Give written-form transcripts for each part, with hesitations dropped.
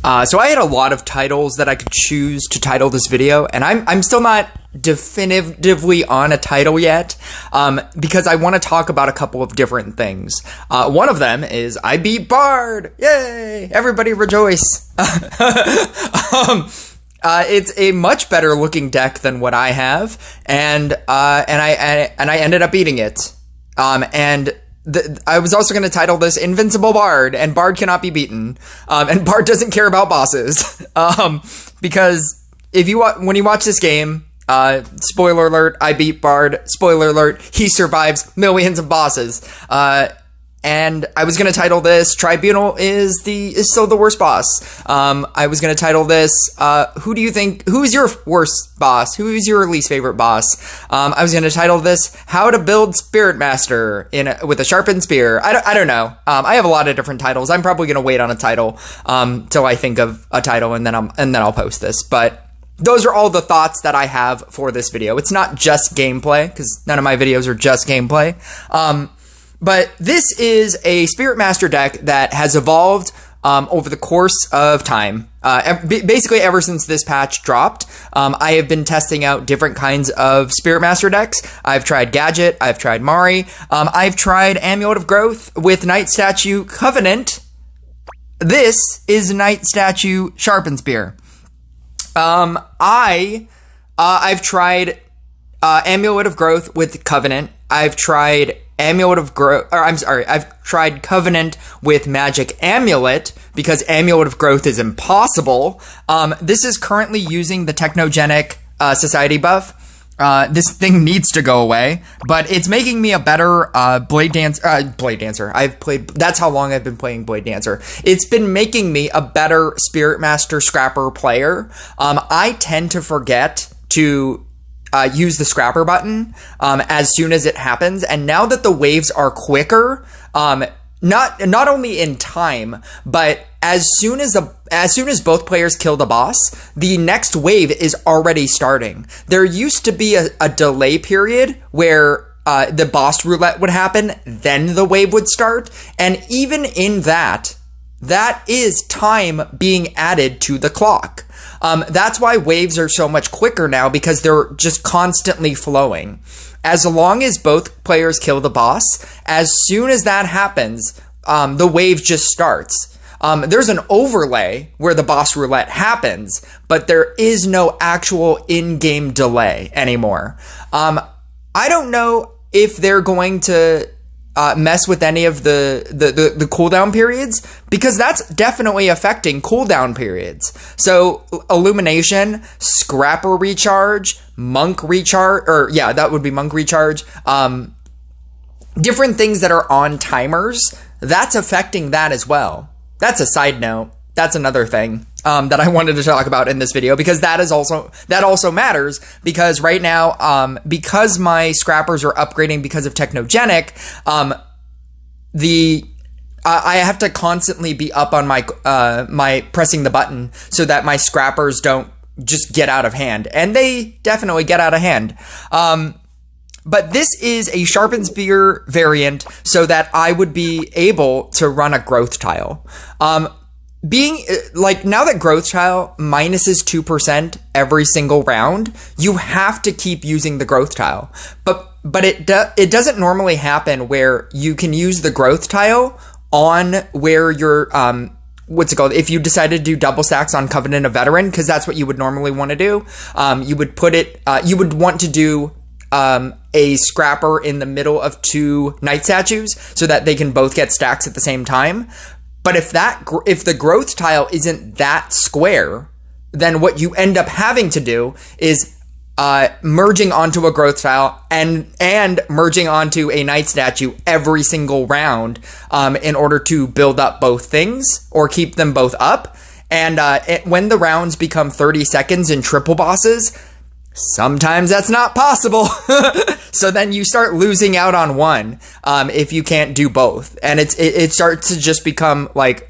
So I had a lot of titles that I could choose to title this video, and I'm still not definitively on a title yet, because I want to talk about a couple of different things. One of them is I beat Bard! Yay! Everybody rejoice! It's a much better looking deck than what I have, and I ended up beating it. I was also going to title this Invincible Bard, and Bard cannot be beaten. And Bard doesn't care about bosses. Because when you watch this game, spoiler alert, I beat Bard. Spoiler alert, he survives millions of bosses. And I was going to title this Tribunal is still the worst boss. I was going to title this, who's your worst boss? Who's your least favorite boss? I was going to title this How to Build Spirit Master with a Sharpened Spear. I don't know. I have a lot of different titles. I'm probably going to wait on a title, till I think of a title, and then I'll post this. But those are all the thoughts that I have for this video. It's not just gameplay, because none of my videos are just gameplay. But this is a Spirit Master deck that has evolved over the course of time. Basically, ever since this patch dropped, I have been testing out different kinds of Spirit Master decks. I've tried Gadget, I've tried Mari, I've tried Amulet of Growth with Night Statue Covenant. This is Night Statue Sharpened Spear. I've tried Amulet of Growth with Covenant. I've tried I've tried Covenant with Magic Amulet, because Amulet of Growth is impossible. This is currently using the Technogenic Society buff. This thing needs to go away, but it's making me a better Blade Dancer. That's how long I've been playing Blade Dancer. It's been making me a better Spirit Master Scrapper player. I tend to forget to use the Scrapper button as soon as it happens, and now that the waves are quicker, not only in time, but as soon as both players kill the boss, the next wave is already starting. There used to be a delay period where the boss roulette would happen, then the wave would start, and even in that is time being added to the clock. That's why waves are so much quicker now, because they're just constantly flowing. As long as both players kill the boss, as soon as that happens, the wave just starts. There's an overlay where the boss roulette happens, but there is no actual in-game delay anymore. I don't know if they're going to mess with any of the cooldown periods, because that's definitely affecting cooldown periods. So Illumination, Scrapper Recharge, Monk Recharge, that would be Monk Recharge, different things that are on timers, that's affecting that as well. That's a side note. That's another thing that I wanted to talk about in this video, because that also matters, because right now, because my scrappers are upgrading because of Technogenic, I have to constantly be up on my pressing the button so that my scrappers don't just get out of hand, and they definitely get out of hand. But this is a Sharpened Spear variant so that I would be able to run a Growth Tile. Now that Growth Tile minuses 2% every single round, you have to keep using the Growth Tile. But it doesn't normally happen where you can use the Growth Tile on where you're, if you decided to do double stacks on Covenant of Veteran, because that's what you would normally want to do. You would want to do a Scrapper in the middle of two Night Statues so that they can both get stacks at the same time. But if the Growth Tile isn't that square, then what you end up having to do is merging onto a Growth Tile and merging onto a Night Statue every single round in order to build up both things or keep them both up. And when the rounds become 30 seconds in triple bosses, sometimes that's not possible. So then you start losing out on one if you can't do both, and it starts to just become like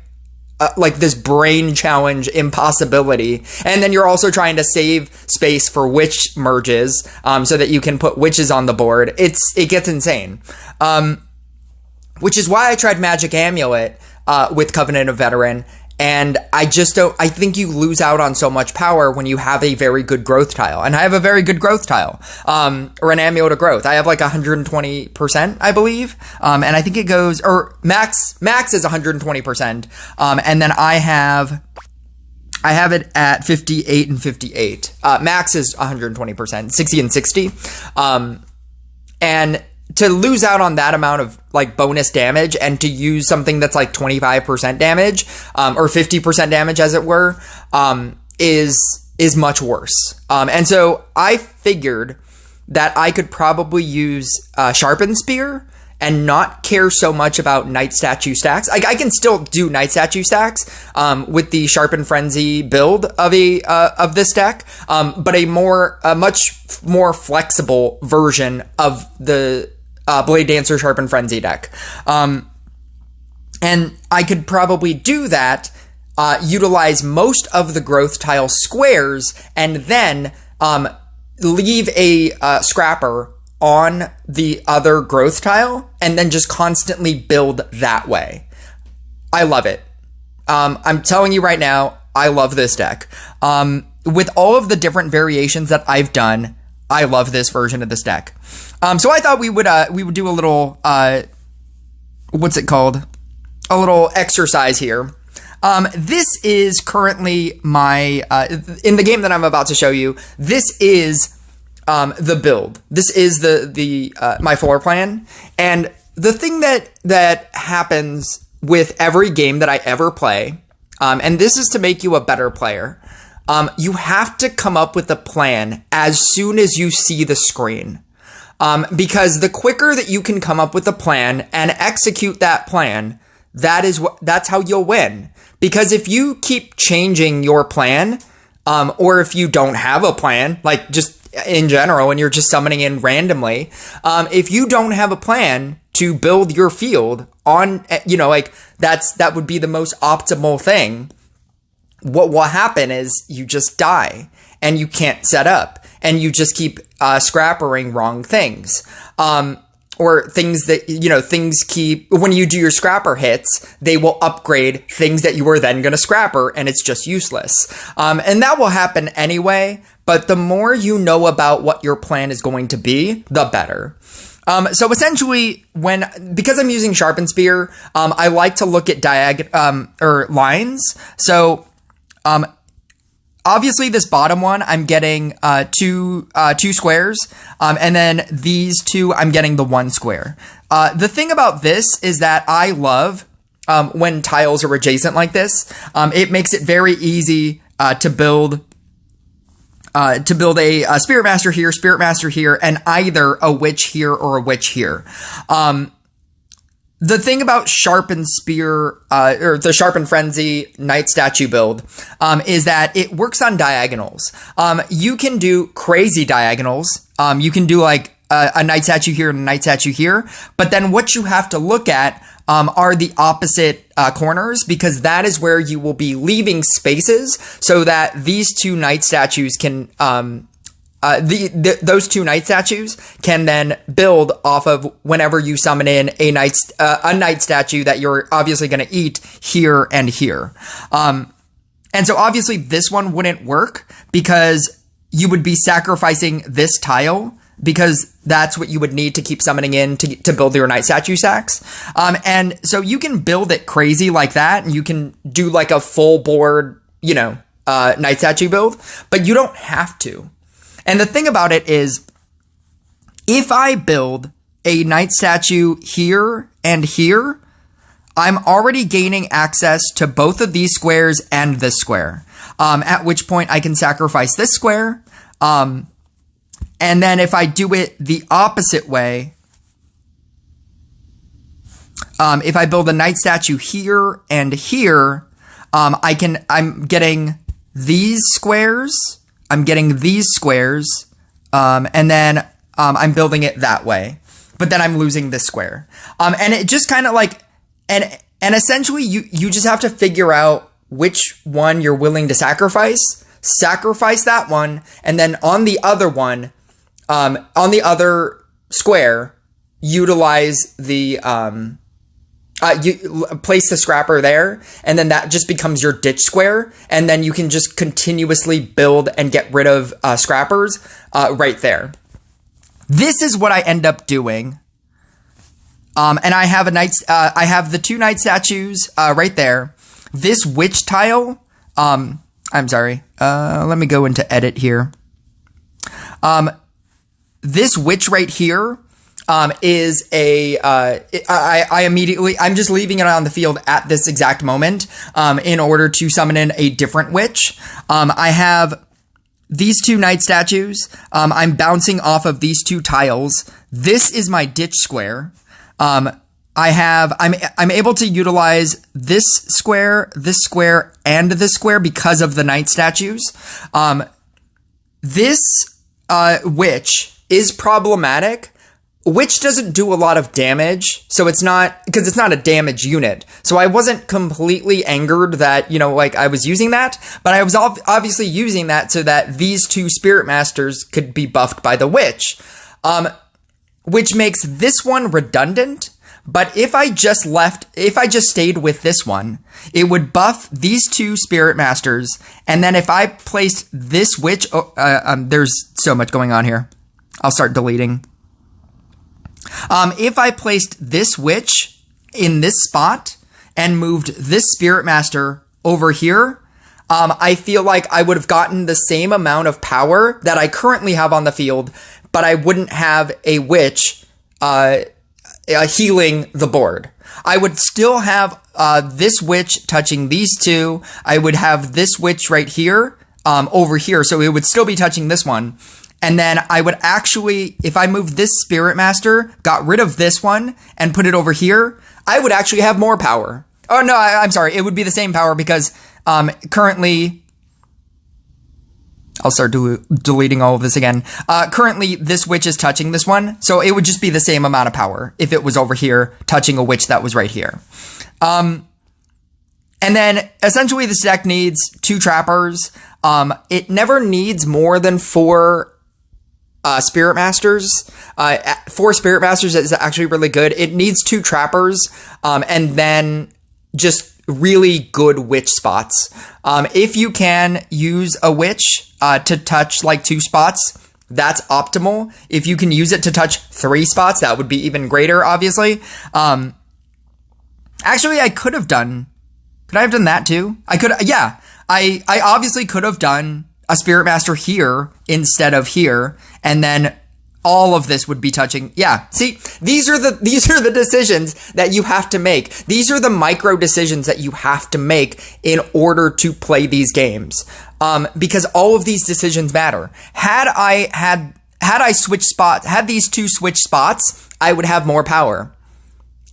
this brain challenge impossibility. And then you're also trying to save space for witch merges so that you can put witches on the board. It gets insane. Which is why I tried Magic Amulet with Covenant of Veteran, And I just don't, I think you lose out on so much power when you have a very good growth tile. And I have a very good growth tile, or an Amulet of Growth. I have like 120%, I believe. And I think it goes, or max is 120%. And then I have it at 58 and 58. Max is 120%, 60 and 60. And to lose out on that amount of like bonus damage and to use something that's like 25% damage, or 50% damage as it were, is much worse. And so I figured that I could probably use Sharpened Spear and not care so much about Night Statue stacks. I can still do Night Statue stacks with the Sharpened Frenzy build of this deck, but a much more flexible version of the Blade Dancer Sharpened Frenzy deck. And I could probably do that, utilize most of the growth tile squares, and then leave a scrapper on the other growth tile, and then just constantly build that way. I love it. I'm telling you right now, I love this deck. With all of the different variations that I've done, I love this version of this deck. So I thought we would do a little, what's it called? A little exercise here. This is currently my, in the game that I'm about to show you, this is, the build. This is my floor plan. And the thing that happens with every game that I ever play, and this is to make you a better player, you have to come up with a plan as soon as you see the screen. Because the quicker that you can come up with a plan and execute that plan, that's how you'll win. Because if you keep changing your plan, or if you don't have a plan, like just in general, and you're just summoning in randomly, if you don't have a plan to build your field on, like that would be the most optimal thing. What will happen is you just die and you can't set up, and you just keep scrappering wrong things. Or things that, things keep, when you do your scrapper hits, they will upgrade things that you were then going to scrapper, and it's just useless. And that will happen anyway, but the more you know about what your plan is going to be, the better. So essentially, because I'm using Sharpened Spear, I like to look at or lines. So, obviously, this bottom one, I'm getting two squares, and then these two, I'm getting the one square. The thing about this is that I love when tiles are adjacent like this. It makes it very easy to build a Spirit Master here, and either a Witch here or a Witch here. The thing about Sharpened Spear, or the Sharpened Frenzy Night Statue build, is that it works on diagonals. You can do crazy diagonals. You can do like a Night Statue here and a Night Statue here. But then what you have to look at are the opposite corners, because that is where you will be leaving spaces so that these two Night Statues can those two Night Statues can then build off of whenever you summon in a Night Statue that you're obviously going to eat here and here. And so obviously this one wouldn't work because you would be sacrificing this tile, because that's what you would need to keep summoning in to build your Night Statue stacks. And so you can build it crazy like that, and you can do like a full board, Night Statue build, but you don't have to. And the thing about it is, if I build a Night Statue here and here, I'm already gaining access to both of these squares and this square. At which point I can sacrifice this square. And then if I do it the opposite way, if I build a Night Statue here and here, I'm getting these squares. I'm getting these squares, and then I'm building it that way. But then I'm losing this square. And it just kind of like, and essentially you just have to figure out which one you're willing to sacrifice that one, and then on the other one, on the other square, utilize the you place the scrapper there, and then that just becomes your ditch square, and then you can just continuously build and get rid of scrappers right there. This is what I end up doing. And I have I have the 2 knight statues right there. This witch tile, I'm sorry. Let me go into edit here. This witch right here is I immediately, I'm just leaving it on the field at this exact moment in order to summon in a different witch. I have these 2 knight statues. I'm bouncing off of these 2 tiles. This is my ditch square. I'm able to utilize this square, and this square because of the knight statues. This witch is problematic. Witch doesn't do a lot of damage, so it's not, because it's not a damage unit. So I wasn't completely angered that, like I was using that, but I was obviously using that so that these 2 Spirit Masters could be buffed by the witch. Which makes this one redundant, but if I just stayed with this one, it would buff these 2 Spirit Masters, and then if I placed this witch, there's so much going on here. I'll start deleting. If I placed this witch in this spot and moved this Spirit Master over here, I feel like I would have gotten the same amount of power that I currently have on the field, but I wouldn't have a witch healing the board. I would still have this witch touching these 2. I would have this witch right here, over here, so it would still be touching this one. And then I would actually, if I moved this Spirit Master, got rid of this one, and put it over here, I would actually have more power. Oh, no, I'm sorry. It would be the same power because currently, I'll start deleting all of this again. Currently, this witch is touching this one, so it would just be the same amount of power if it was over here touching a witch that was right here. And then, essentially, this deck needs 2 trappers. It never needs more than 4 Spirit Masters. 4 Spirit Masters is actually really good. It needs 2 trappers, and then just really good witch spots. If you can use a witch to touch like 2 spots, that's optimal. If you can use it to touch 3 spots, that would be even greater, obviously. Actually, could I have done that too? I obviously could have done a Spirit Master here instead of here, and then all of this would be touching. Yeah, see, these are the decisions that you have to make. These are the micro decisions that you have to make in order to play these games. Because all of these decisions matter. Had I switched spots, had these 2 switch spots, I would have more power.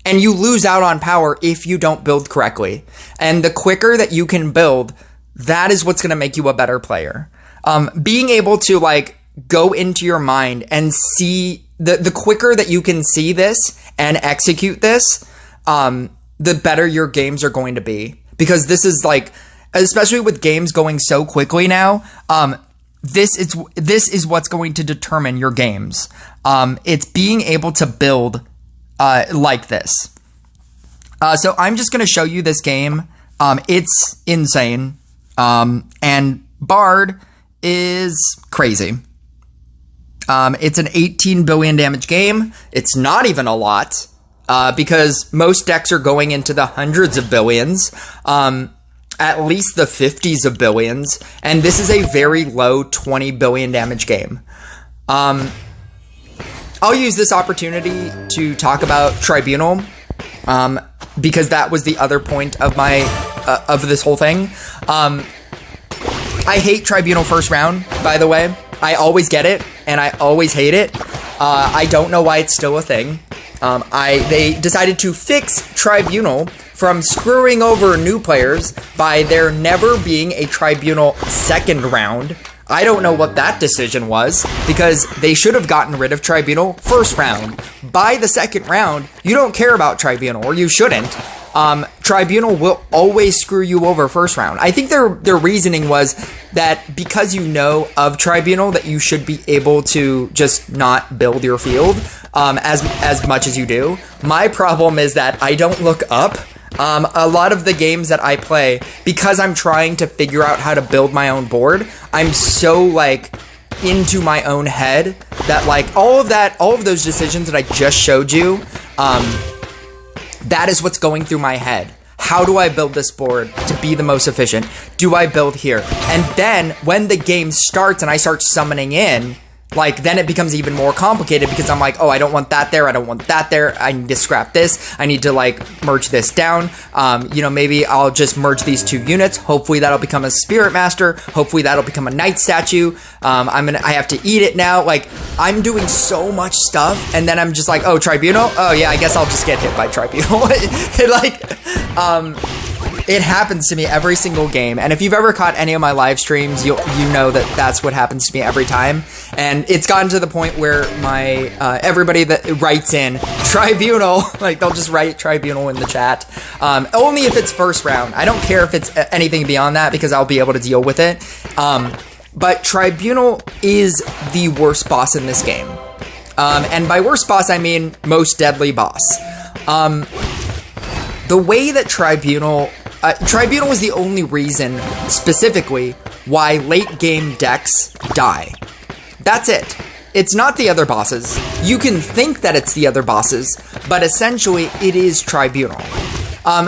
And you lose out on power if you don't build correctly. And the quicker that you can build, that is what's going to make you a better player. Being able to go into your mind and see the quicker that you can see this and execute this, the better your games are going to be. Because this is especially with games going so quickly now, this is what's going to determine your games. It's being able to build like this. So I'm just going to show you this game. It's insane. And Bard is crazy. It's an 18 billion damage game. It's not even a lot, because most decks are going into the hundreds of billions, at least the 50s of billions, and this is a very low 20 billion damage game. I'll use this opportunity to talk about Tribunal, because that was the other point of of this whole thing. I hate Tribunal first round, by the way. I always get it, and I always hate it. I don't know why it's still a thing. They decided to fix Tribunal from screwing over new players by there never being a Tribunal second round. I don't know what that decision was, because they should have gotten rid of Tribunal first round. By the second round, you don't care about Tribunal, or you shouldn't. Tribunal will always screw you over first round. I think their reasoning was that because you know of Tribunal, that you should be able to just not build your field. as much as you do. My problem is that I don't look up. A lot of the games that I play, because I'm trying to figure out how to build my own board, I'm so like into my own head that like all of those decisions that I just showed you, that is what's going through my head. How do I build this board to be the most efficient? Do I build here? And then when the game starts and I start summoning in, like, then it becomes even more complicated because I'm like, oh, I don't want that there. I don't want that there. I need to scrap this. I need to, like, merge this down. Maybe I'll just merge these two units. Hopefully that'll become a Spirit Master. Hopefully that'll become a Knight statue. I have to eat it now. Like, I'm doing so much stuff. And then I'm just like, oh, Tribunal? Oh, yeah, I guess I'll just get hit by Tribunal. It happens to me every single game, and if you've ever caught any of my live streams, you know that that's what happens to me every time. And it's gotten to the point where my everybody that writes in Tribunal, like they'll just write Tribunal in the chat. Only if it's first round. I don't care if it's anything beyond that because I'll be able to deal with it. But Tribunal is the worst boss in this game, and by worst boss I mean most deadly boss. The way that Tribunal was the only reason, specifically, why late-game decks die. That's it. It's not the other bosses. You can think that it's the other bosses, but essentially, it is Tribunal.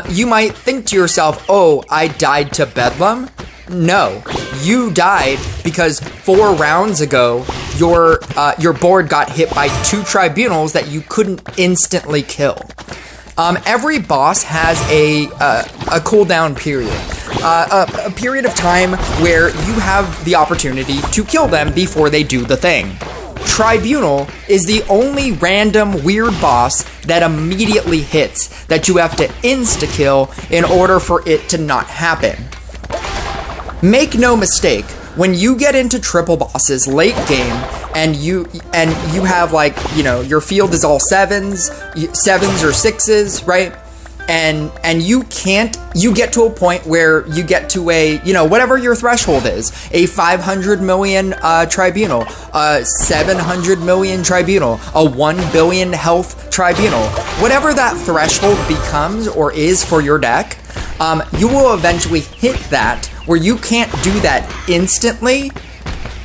You might think to yourself, oh, I died to Bedlam? No. You died because 4 rounds ago, your board got hit by 2 Tribunals that you couldn't instantly kill. Every boss has a cooldown period, a period of time where you have the opportunity to kill them before they do the thing. Tribunal is the only random weird boss that immediately hits that you have to insta-kill in order for it to not happen. Make no mistake, when you get into triple bosses late game, and you have like, your field is all 7s or 6s, right? And you get to a point where you get to a, whatever your threshold is, a 500 million Tribunal, a 700 million Tribunal, a 1 billion health Tribunal, whatever that threshold becomes or is for your deck, you will eventually hit that where you can't do that instantly,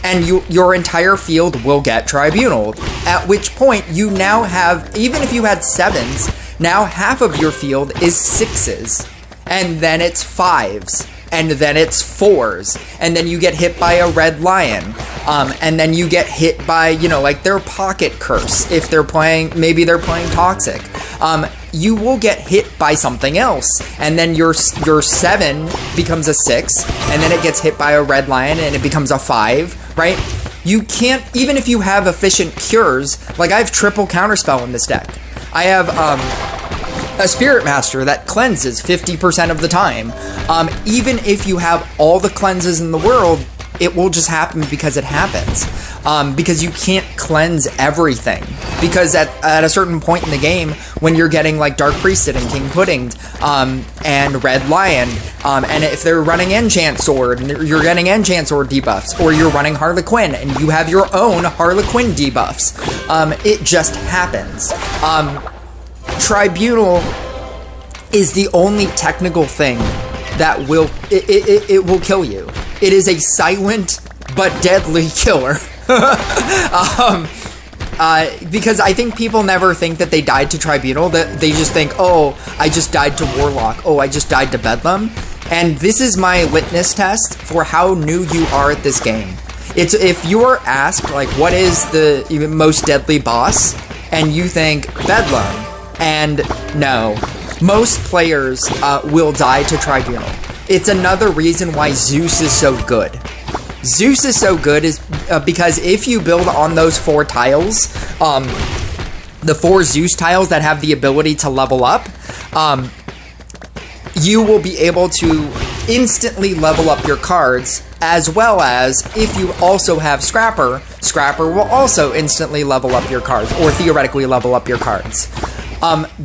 and your entire field will get Tribunaled, at which point you now have, even if you had 7s, now half of your field is 6s, and then it's 5s, and then it's 4s, and then you get hit by a Red Lion, and then you get hit by, like their Pocket Curse, if they're playing, maybe they're playing Toxic. You will get hit by something else, and then your 7 becomes a 6, and then it gets hit by a Red Lion, and it becomes a 5, right? You can't, even if you have efficient cures, like I have triple Counterspell in this deck. I have a Spirit Master that cleanses 50% of the time. Even if you have all the cleanses in the world, it will just happen because it happens. Because you can't cleanse everything. Because at a certain point in the game, when you're getting like Dark Priestess and King Pudding, and Red Lion, and if they're running Enchant Sword, and you're getting Enchant Sword debuffs, or you're running Harlequin, and you have your own Harlequin debuffs, it just happens. Tribunal is the only technical thing that will, it will kill you. It is a silent but deadly killer. Because I think people never think that they died to Tribunal, that they just think, oh, I just died to Warlock, oh, I just died to Bedlam. And this is my litmus test for how new you are at this game. It's if you're asked, like, what is the most deadly boss, and you think Bedlam, and no, most players will die to Tribunal. It's another reason why Zeus is so good. Zeus is so good is because if you build on those 4 tiles, the 4 Zeus tiles that have the ability to level up, you will be able to instantly level up your cards, as well as if you also have Scrapper, Scrapper will also instantly level up your cards, or theoretically level up your cards.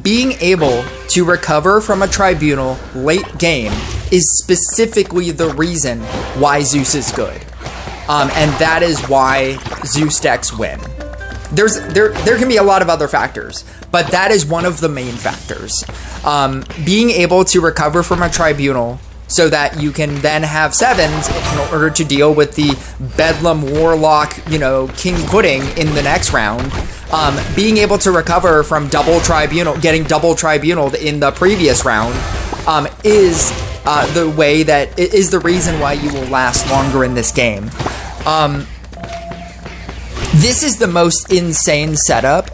Being able to recover from a Tribunal late game is specifically the reason why Zeus is good. And that is why Zeus decks win. there can be a lot of other factors, but that is one of the main factors. Being able to recover from a tribunal so that you can then have sevens in order to deal with the Bedlam Warlock, King Pudding in the next round. Being able to recover from getting double tribunaled in the previous round, is the reason why you will last longer in this game. This is the most insane setup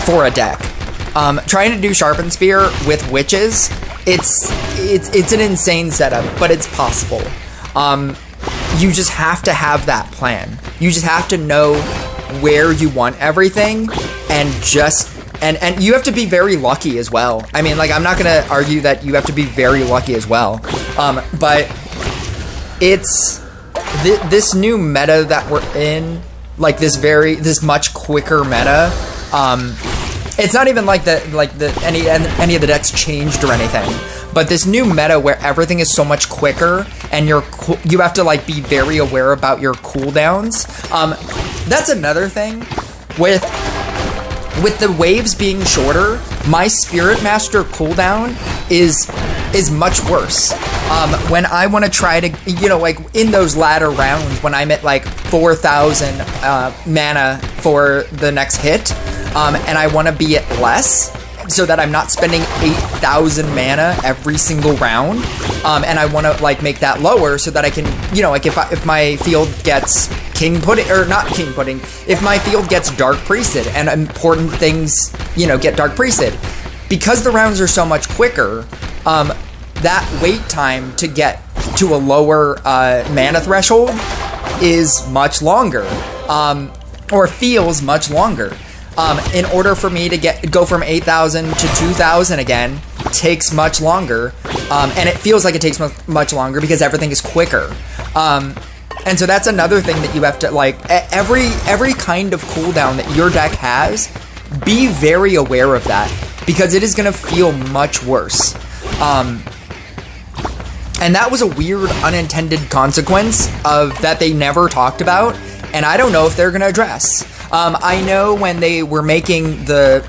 for a deck. Trying to do Sharpen Spear with witches, it's an insane setup, but it's possible. You just have to have that plan. You just have to know where you want everything, and you have to be very lucky as well. I mean, like, I'm not gonna argue that you have to be very lucky as well, but it's this new meta that we're in, like this much quicker meta. It's not even like any of the decks changed or anything, but this new meta where everything is so much quicker and you have to like be very aware about your cooldowns. That's another thing with the waves being shorter. My Spirit Master cooldown is much worse. When I want to try to, like in those latter rounds when I'm at like 4,000 mana for the next hit, and I want to be at less so that I'm not spending 8,000 mana every single round, and I want to like make that lower so that I can, like if my field gets King Pudding, or not King Pudding, if my field gets Dark Priested and important things, get Dark Priested, because the rounds are so much quicker, that wait time to get to a lower mana threshold is much longer, or feels much longer. In order for me to go from 8,000 to 2,000 again, takes much longer, and it feels like it takes much longer because everything is quicker. And so that's another thing that you have to, like, every kind of cooldown that your deck has, be very aware of that, because it is going to feel much worse. And that was a weird unintended consequence of that they never talked about, and I don't know if they're going to address. I know when they were making the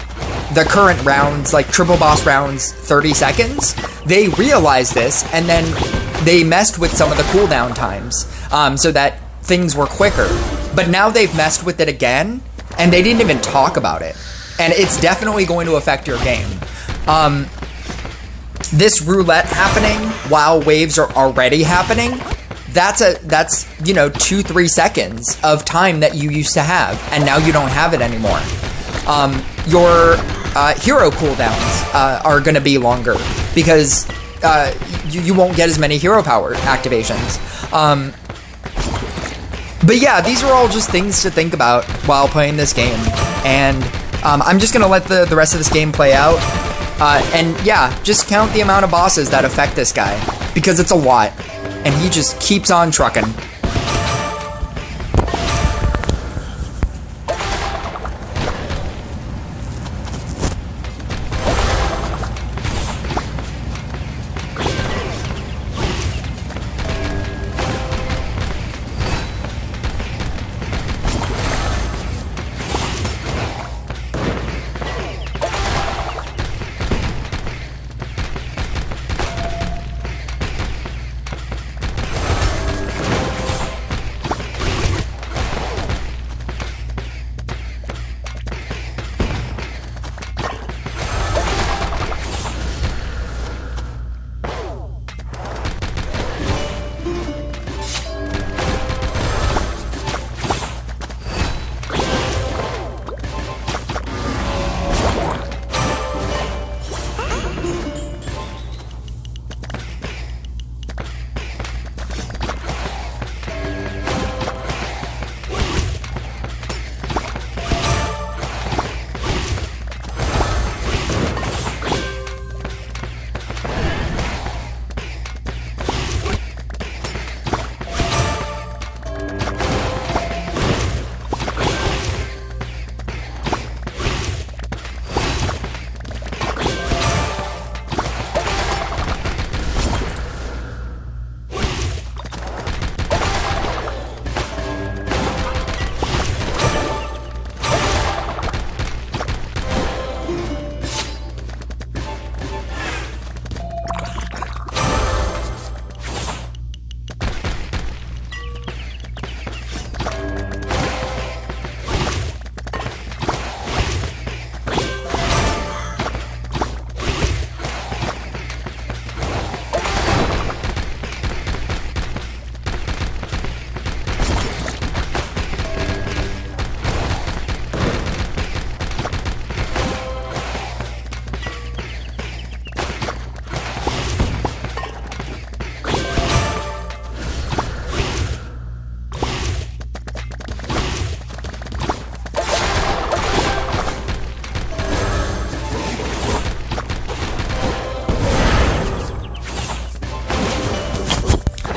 current rounds, like triple boss rounds, 30 seconds, they realized this, and then they messed with some of the cooldown times, so that things were quicker. But now they've messed with it again, and they didn't even talk about it. And it's definitely going to affect your game. This roulette happening while waves are already happening, that's 2-3 seconds of time that you used to have, and now you don't have it anymore. Your hero cooldowns are going to be longer because you won't get as many hero power activations. But yeah, these are all just things to think about while playing this game, and I'm just going to let the rest of this game play out. And yeah, just count the amount of bosses that affect this guy, because it's a lot, and he just keeps on trucking.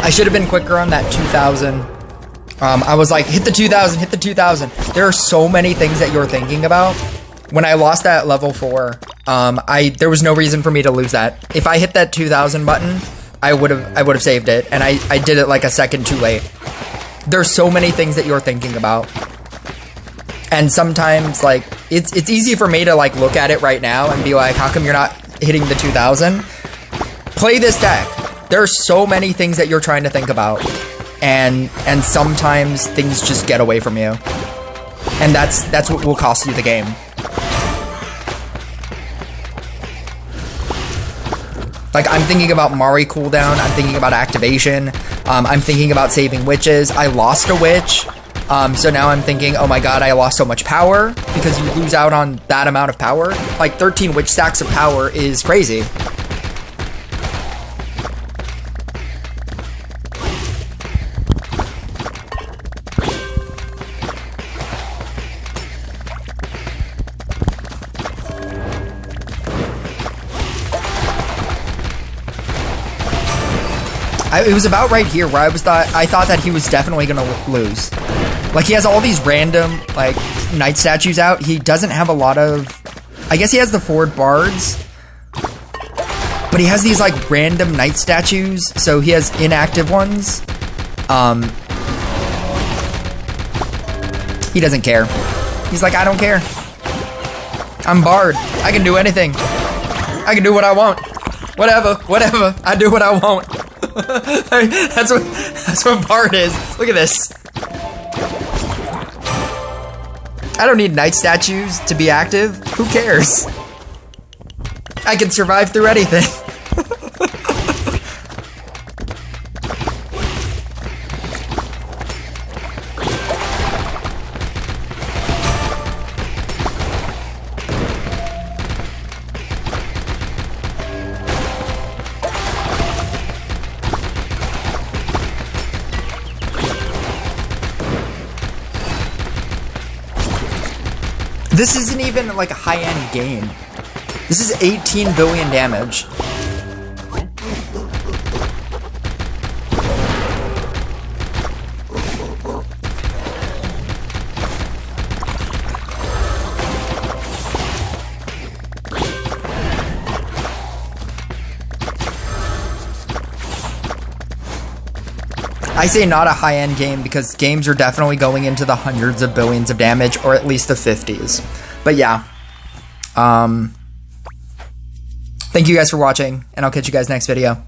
I should have been quicker on that 2000. I was like, hit the 2000, hit the 2000. There are so many things that you're thinking about. When I lost that level 4, there was no reason for me to lose that. If I hit that 2000 button, I would have saved it, and I did it like a second too late. There's so many things that you're thinking about. And sometimes, like, it's easy for me to, like, look at it right now and be like, how come you're not hitting the 2000? Play this deck. There are so many things that you're trying to think about. And sometimes things just get away from you. And that's what will cost you the game. Like, I'm thinking about Mari cooldown, I'm thinking about activation, I'm thinking about saving witches. I lost a witch, so now I'm thinking, oh my god, I lost so much power, because you lose out on that amount of power. Like, 13 witch stacks of power is crazy. It was about right here where I thought that he was definitely gonna lose. Like, he has all these random, like, knight statues out. He doesn't have a lot of... I guess he has the Ford Bards. But he has these, like, random knight statues. So he has inactive ones. He doesn't care. He's like, I don't care. I'm Bard. I can do anything. I can do what I want. Whatever. I do what I want. that's what Bard is. Look at this. I don't need knight statues to be active. Who cares? I can survive through anything. This isn't even like a high-end game. This is 18 billion damage. I say not a high-end game because games are definitely going into the hundreds of billions of damage, or at least the 50s. But yeah. Thank you guys for watching, and I'll catch you guys next video.